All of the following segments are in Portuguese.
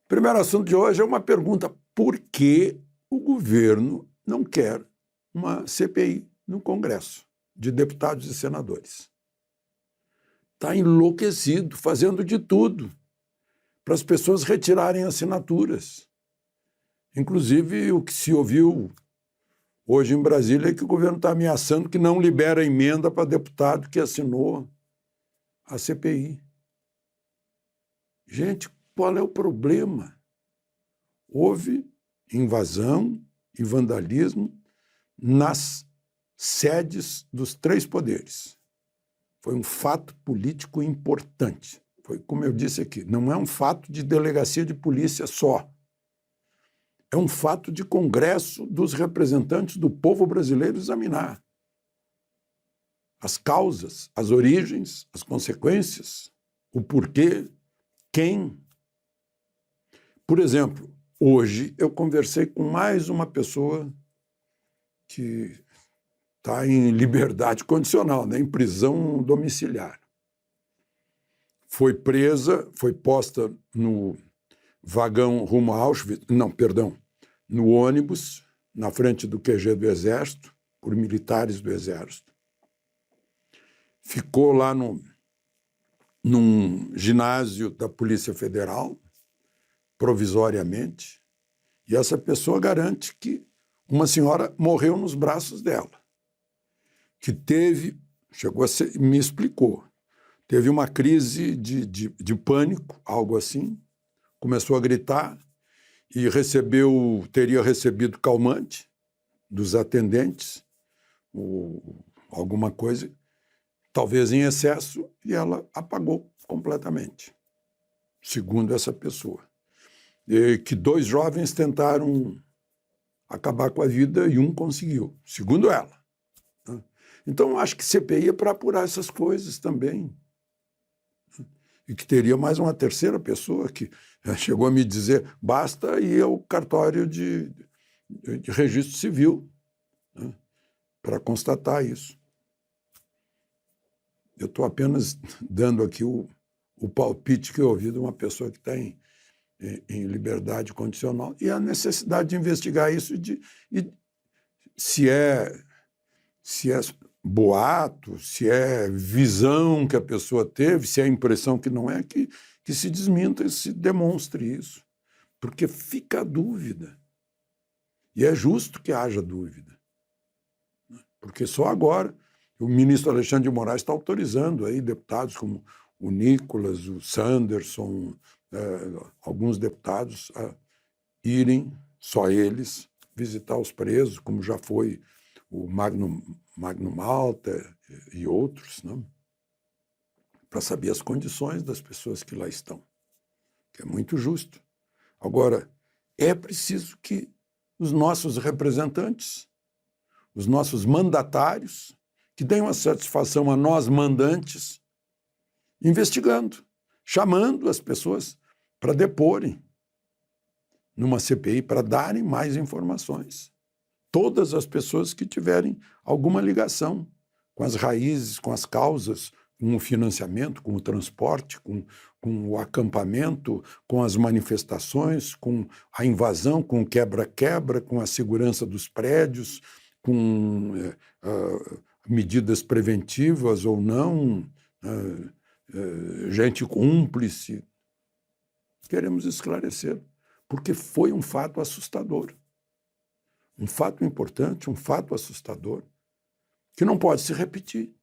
primeiro assunto de hoje é uma pergunta: por que o governo não quer uma CPI no Congresso de deputados e senadores? Está enlouquecido, fazendo de tudo para as pessoas retirarem assinaturas. Inclusive, o que se ouviu hoje em Brasília é que o governo está ameaçando que não libera emenda para deputado que assinou a CPI. Gente, qual é o problema? Houve invasão e vandalismo nas sedes dos três poderes. Foi um fato político importante. Foi, como eu disse aqui, não é um fato de delegacia de polícia só. É um fato de Congresso dos representantes do povo brasileiro examinar as causas, as origens, as consequências, o porquê, quem. Por exemplo, hoje eu conversei com mais uma pessoa que está em liberdade condicional, né, em prisão domiciliar. Foi presa, foi posta no vagão rumo a Auschwitz, no ônibus, na frente do QG do Exército, por militares do Exército. Ficou lá num ginásio da Polícia Federal, provisoriamente, e essa pessoa garante que uma senhora morreu nos braços dela, que me explicou, teve uma crise de pânico, algo assim, começou a gritar e teria recebido calmante dos atendentes, alguma coisa, talvez em excesso, e ela apagou completamente, segundo essa pessoa. E que 2 jovens tentaram acabar com a vida e um conseguiu, segundo ela. Então, acho que CPI é para apurar essas coisas também. E que teria mais uma terceira pessoa que chegou a me dizer: basta ir ao cartório de registro civil, né, para constatar isso. Eu estou apenas dando aqui o palpite que eu ouvi de uma pessoa que está em liberdade condicional e a necessidade de investigar isso e se é boato, se é visão que a pessoa teve, se é impressão que não é, que se desminta e se demonstre isso. Porque fica a dúvida. E é justo que haja dúvida. Porque só agora o ministro Alexandre de Moraes está autorizando aí deputados como o Nicolas, o Sanderson, alguns deputados a irem, só eles, visitar os presos, como já foi o Magno Malta e outros, né? Para saber as condições das pessoas que lá estão, que é muito justo. Agora, é preciso que os nossos representantes, os nossos mandatários, que deem uma satisfação a nós mandantes, investigando, chamando as pessoas para deporem numa CPI, para darem mais informações. Todas as pessoas que tiverem alguma ligação com as raízes, com as causas, com o financiamento, com o transporte, com o acampamento, com as manifestações, com a invasão, com o quebra-quebra, com a segurança dos prédios, com medidas preventivas ou não, gente cúmplice. Queremos esclarecer, porque foi um fato assustador. Um fato importante, um fato assustador, que não pode se repetir.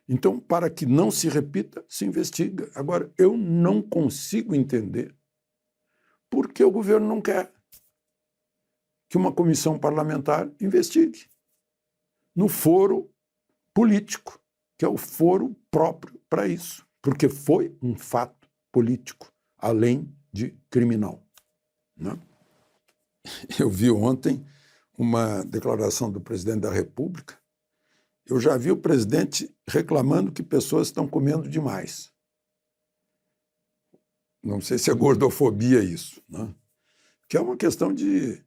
Então, para que não se repita, se investiga. Agora, eu não consigo entender por que o governo não quer que uma comissão parlamentar investigue no foro político, que é o foro próprio para isso, porque foi um fato político, além de criminal, né? Eu vi ontem uma declaração do presidente da República. Eu já vi o presidente reclamando que pessoas estão comendo demais. Não sei se é gordofobia isso, né? Que é uma questão de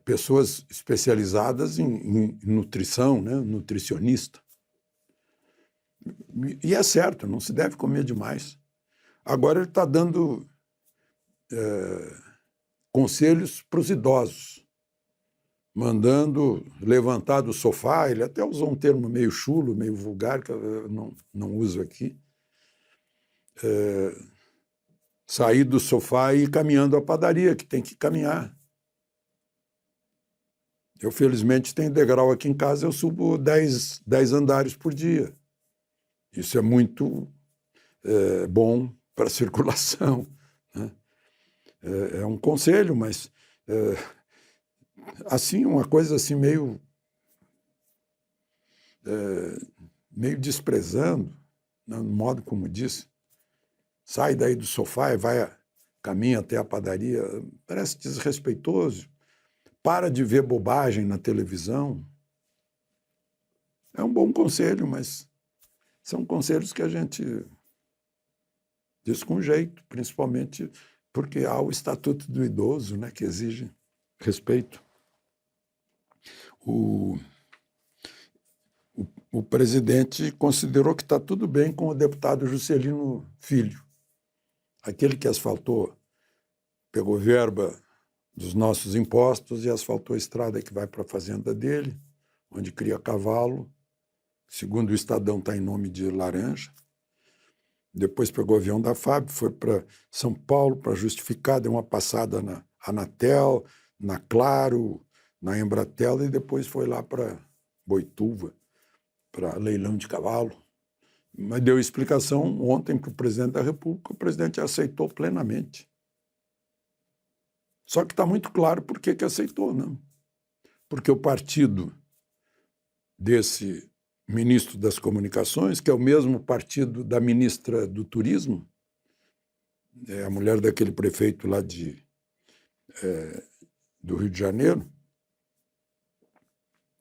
pessoas especializadas em nutrição, né? Nutricionista. E é certo, não se deve comer demais. Agora ele está dando conselhos para os idosos, mandando levantar do sofá. Ele até usou um termo meio chulo, meio vulgar, que eu não uso aqui. Sair do sofá e ir caminhando à padaria, que tem que caminhar. Eu, felizmente, tenho degrau aqui em casa, eu subo 10 andares por dia. Isso é muito bom para a circulação, né? É um conselho, mas assim, uma coisa assim meio desprezando, né, no modo como disse, sai daí do sofá e caminha até a padaria, parece desrespeitoso. Para de ver bobagem na televisão. É um bom conselho, mas são conselhos que a gente diz com jeito, principalmente porque há o Estatuto do Idoso, né, que exige respeito. O presidente considerou que está tudo bem com o deputado Juscelino Filho, aquele que asfaltou, pegou verba dos nossos impostos e asfaltou a estrada que vai para a fazenda dele, onde cria cavalo. Segundo o Estadão, está em nome de laranja. Depois pegou o avião da FAB, foi para São Paulo para justificar, deu uma passada na Anatel, na Claro, na Embratel, e depois foi lá para Boituva, para leilão de cavalo. Mas deu explicação ontem para o presidente da República, o presidente aceitou plenamente. Só que está muito claro por que aceitou, não? Porque o partido desse ministro das Comunicações, que é o mesmo partido da ministra do Turismo, é a mulher daquele prefeito lá do Rio de Janeiro,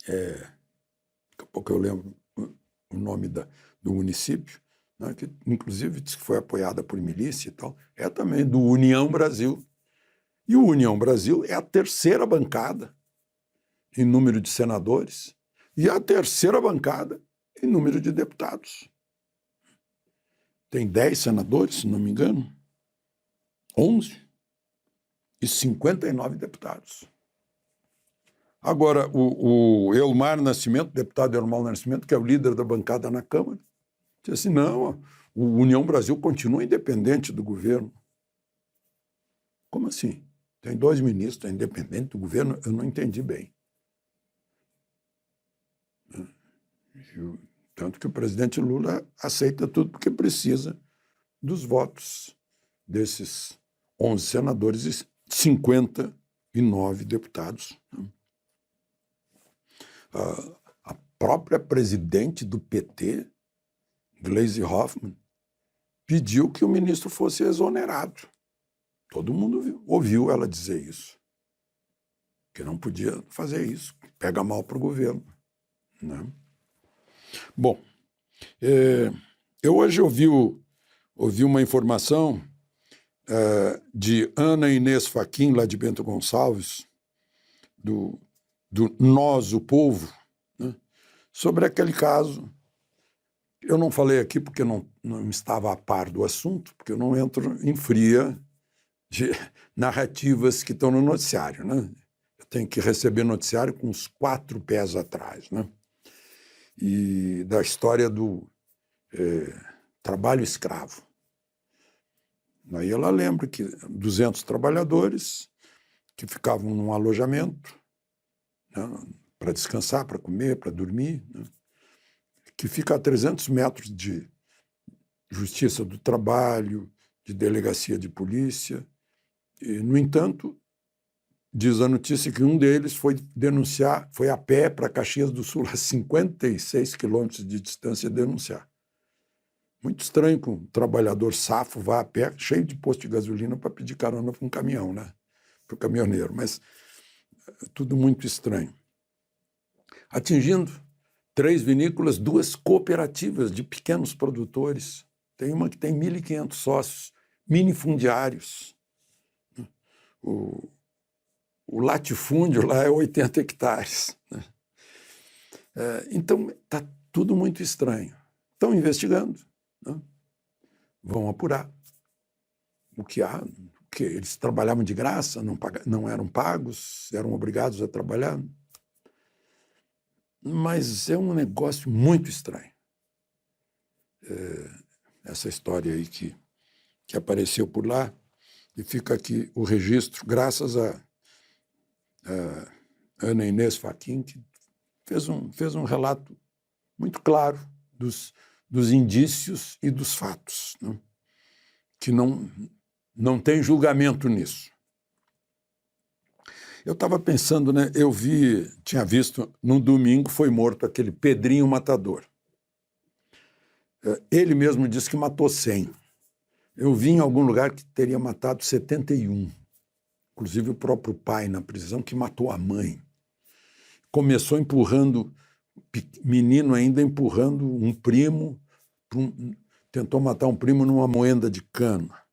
daqui a pouco eu lembro o nome do município, né, que inclusive diz que foi apoiada por milícia e tal, é também do União Brasil. E o União Brasil é a terceira bancada em número de senadores e a terceira bancada em número de deputados. Tem 10 senadores, se não me engano, 11 e 59 deputados. Agora, o Elmar Nascimento, deputado Elmar Nascimento, que é o líder da bancada na Câmara, disse assim, não, o União Brasil continua independente do governo. Como assim? Tem 2 ministros, é independente do governo? Eu não entendi bem. Tanto que o presidente Lula aceita tudo porque precisa dos votos desses 11 senadores e 59 deputados. A própria presidente do PT, Gleisi Hoffmann, pediu que o ministro fosse exonerado. Todo mundo ouviu ela dizer isso, que não podia fazer isso, pega mal para o governo, né? Bom, eu hoje ouvi uma informação de Ana Inês Fachin, lá de Bento Gonçalves, do Nós, o Povo, né, sobre aquele caso. Eu não falei aqui porque não estava a par do assunto, porque eu não entro em fria de narrativas que estão no noticiário, né? Eu tenho que receber noticiário com os 4 pés atrás, né? E da história do trabalho escravo. Aí ela lembra que 200 trabalhadores que ficavam num alojamento, né, para descansar, para comer, para dormir, né, que fica a 300 metros de Justiça do Trabalho, de delegacia de polícia. E, no entanto, diz a notícia que um deles foi denunciar, foi a pé para Caxias do Sul, a 56 quilômetros de distância, denunciar. Muito estranho que um trabalhador safo vá a pé, cheio de posto de gasolina, para pedir carona para um caminhão, né? Para o caminhoneiro, mas tudo muito estranho. Atingindo 3 vinícolas, 2 cooperativas de pequenos produtores. Tem uma que tem 1.500 sócios, minifundiários. O latifúndio lá é 80 hectares. Então, está tudo muito estranho. estão investigando, né? Vão apurar o que há, que eles trabalhavam de graça, não eram pagos, eram obrigados a trabalhar. Mas é um negócio muito estranho. Essa história aí que apareceu por lá, e fica aqui o registro, graças a Ana Inês Fachin, que fez um relato muito claro dos indícios e dos fatos, né? Que não tem julgamento nisso. Eu estava pensando, né? Tinha visto, no domingo foi morto aquele Pedrinho Matador. Ele mesmo disse que matou 100. Eu vi em algum lugar que teria matado 71. Inclusive o próprio pai na prisão, que matou a mãe. Começou empurrando, menino ainda empurrando um primo, tentou matar um primo numa moenda de cana.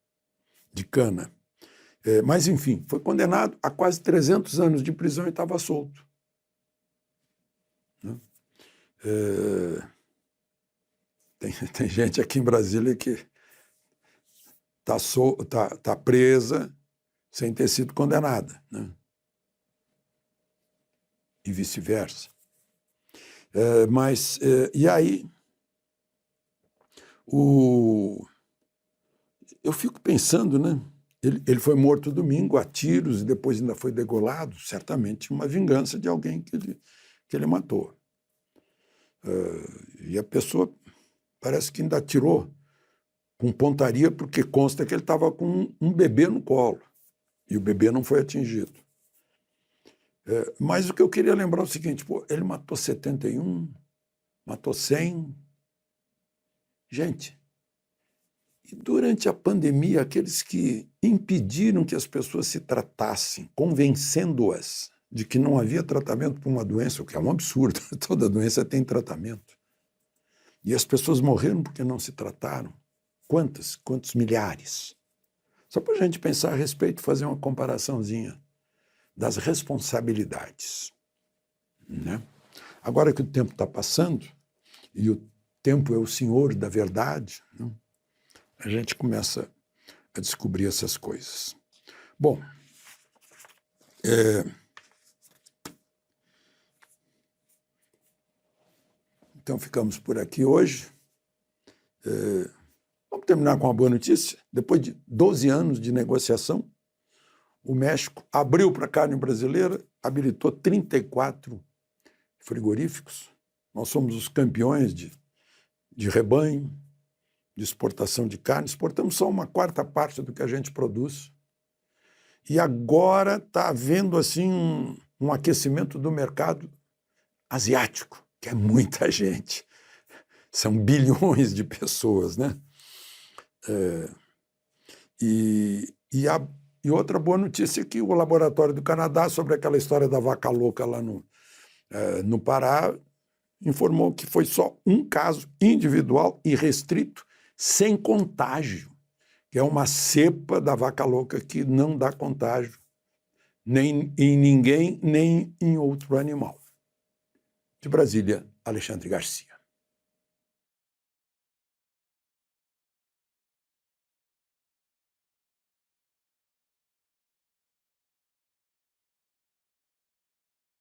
Mas, enfim, foi condenado a quase 300 anos de prisão e estava solto. Né? Tem gente aqui em Brasília que está presa sem ter sido condenada, né? E vice-versa. E aí, eu fico pensando, né? Ele foi morto domingo a tiros e depois ainda foi degolado, certamente uma vingança de alguém que ele matou. E a pessoa parece que ainda atirou com pontaria, porque consta que ele estava com um bebê no colo e o bebê não foi atingido. Mas o que eu queria lembrar é o seguinte: ele matou 71, matou 100. Gente, e durante a pandemia, aqueles que impediram que as pessoas se tratassem, convencendo-as de que não havia tratamento para uma doença, o que é um absurdo, toda doença tem tratamento. E as pessoas morreram porque não se trataram. Quantos milhares? Só para a gente pensar a respeito, fazer uma comparaçãozinha das responsabilidades, né? Agora que o tempo está passando, e o tempo é o senhor da verdade, né? A gente começa a descobrir essas coisas. Bom, então ficamos por aqui hoje. Vamos terminar com uma boa notícia. Depois de 12 anos de negociação, o México abriu para a carne brasileira, habilitou 34 frigoríficos. Nós somos os campeões de rebanho, de exportação de carne. Exportamos só uma quarta parte do que a gente produz. E agora está havendo assim, um aquecimento do mercado asiático, que é muita gente. São bilhões de pessoas, né? E outra boa notícia é que o Laboratório do Canadá, sobre aquela história da vaca louca lá no Pará, informou que foi só um caso individual e restrito, sem contágio, que é uma cepa da vaca louca que não dá contágio nem em ninguém, nem em outro animal. De Brasília, Alexandre Garcia.